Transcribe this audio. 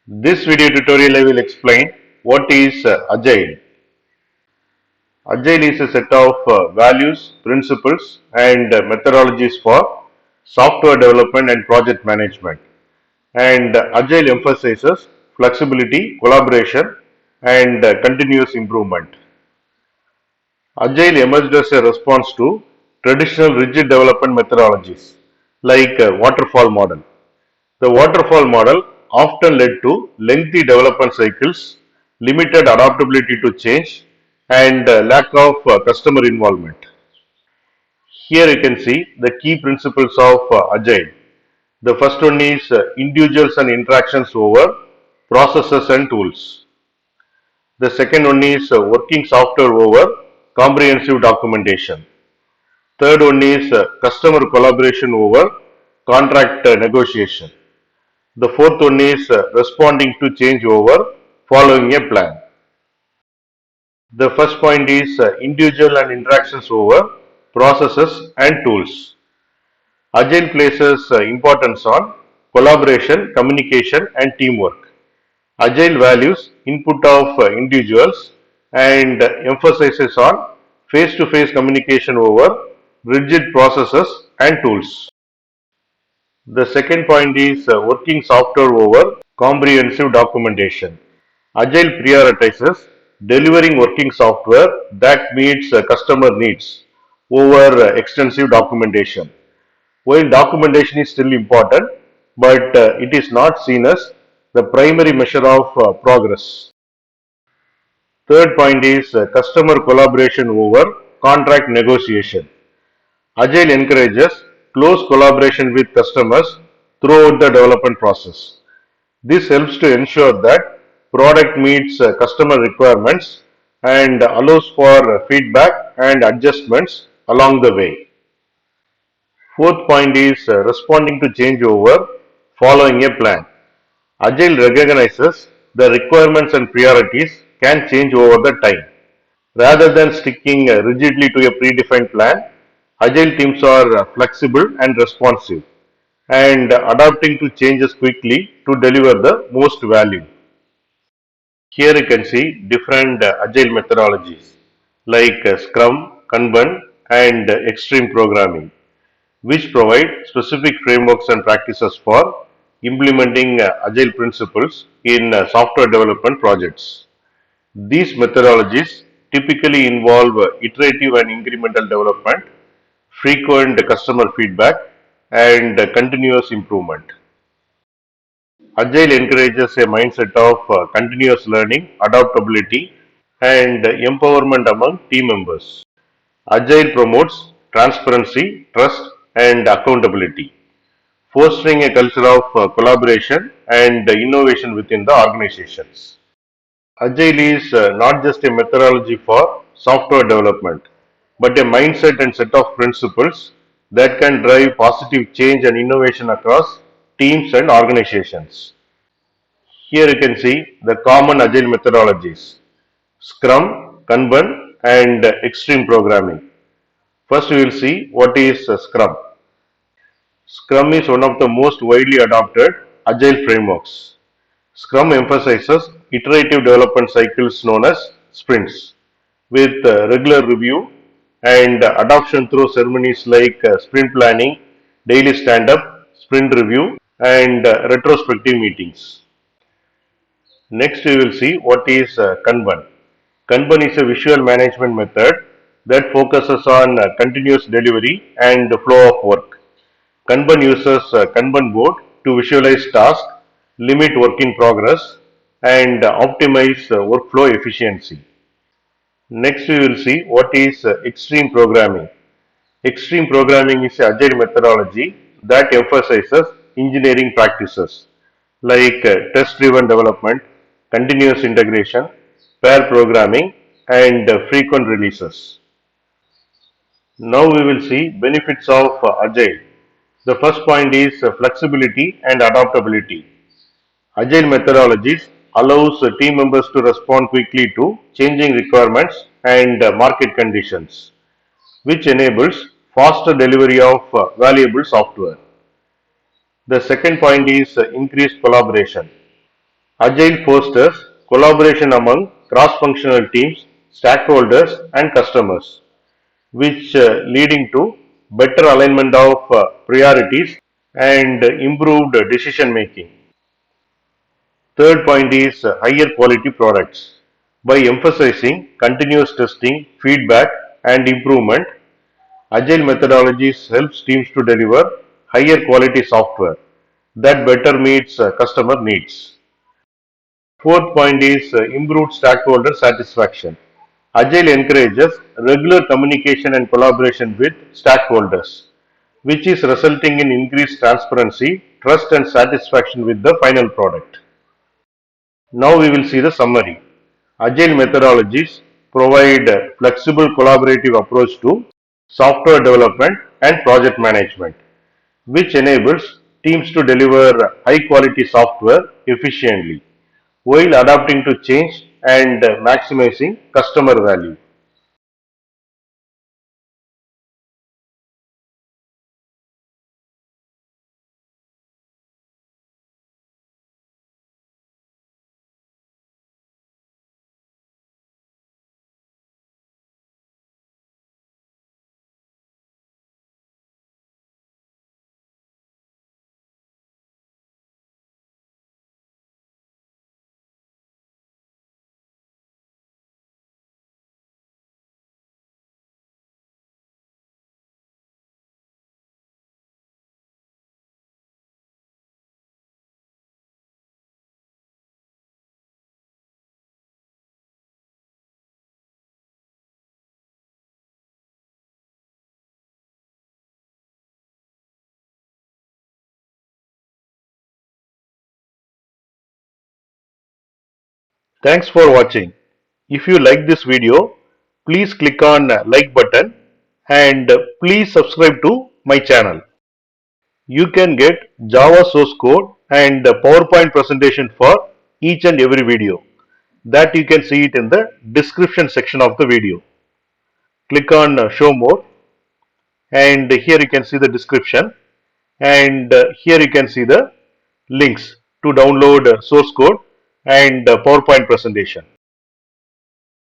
This video tutorial I will explain what is Agile. Agile is a set of values, principles and methodologies for software development and project management. And Agile emphasizes flexibility, collaboration and continuous improvement. Agile emerged as a response to traditional rigid development methodologies like waterfall model. The waterfall model often led to lengthy development cycles, limited adaptability to change, and lack of customer involvement. Here you can see the key principles of Agile. The first one is individuals and interactions over processes and tools. The second one is working software over comprehensive documentation. Third one is customer collaboration over contract negotiation. The fourth one is responding to change over following a plan. The first point is individual and interactions over processes and tools. Agile places importance on collaboration, communication, and teamwork. Agile values input of individuals and emphasizes on face to face communication over rigid processes and tools. The second point is working software over comprehensive documentation. Agile prioritizes delivering working software that meets customer needs over extensive documentation. While documentation is still important, but it is not seen as the primary measure of progress. Third point is customer collaboration over contract negotiation. Agile encourages close collaboration with customers throughout the development process. This helps to ensure that product meets customer requirements and allows for feedback and adjustments along the way. Fourth point is responding to changeover following a plan. Agile recognizes the requirements and priorities can change over the time. Rather than sticking rigidly to a predefined plan, Agile teams are flexible and responsive and adapting to changes quickly to deliver the most value. Here you can see different Agile methodologies like Scrum, Kanban and extreme programming, which provide specific frameworks and practices for implementing Agile principles in software development projects. These methodologies typically involve iterative and incremental development, frequent customer feedback, and continuous improvement. Agile encourages a mindset of continuous learning, adaptability, and empowerment among team members. Agile promotes transparency, trust, and accountability, fostering a culture of collaboration and innovation within the organizations. Agile is not just a methodology for software development, but a mindset and set of principles that can drive positive change and innovation across teams and organizations. Here you can see the common Agile methodologies: Scrum, Kanban, and extreme programming. First, we will see what is Scrum. Scrum is one of the most widely adopted Agile frameworks. Scrum emphasizes iterative development cycles known as sprints, with regular review and adoption through ceremonies like sprint planning, daily stand up, sprint review, and retrospective meetings. Next, we will see what is Kanban. Kanban is a visual management method that focuses on continuous delivery and flow of work. Kanban uses Kanban board to visualize tasks, limit work in progress, and optimize workflow efficiency. Next, we will see what is extreme programming. Extreme programming is an agile methodology that emphasizes engineering practices like test driven development, continuous integration, pair programming, and frequent releases. Now we will see benefits of Agile. The first point is flexibility and adaptability. Agile methodologies allows team members to respond quickly to changing requirements and market conditions, which enables faster delivery of valuable software. The second point is increased collaboration. Agile fosters collaboration among cross-functional teams, stakeholders and customers, which leading to better alignment of priorities and improved decision making. Third point is higher quality products. By emphasizing continuous testing, feedback and improvement, Agile methodologies helps teams to deliver higher quality software that better meets customer needs. Fourth point is improved stakeholder satisfaction. Agile encourages regular communication and collaboration with stakeholders, which is resulting in increased transparency, trust and satisfaction with the final product. Now we will see the summary. Agile methodologies provide a flexible collaborative approach to software development and project management, which enables teams to deliver high quality software efficiently while adapting to change and maximizing customer value. Thanks for watching. If you like this video, please click on like button and please subscribe to my channel. You can get Java source code and PowerPoint presentation for each and every video. That you can see it in the description section of the video. Click on show more and here you can see the description and here you can see the links to download source code and PowerPoint presentation.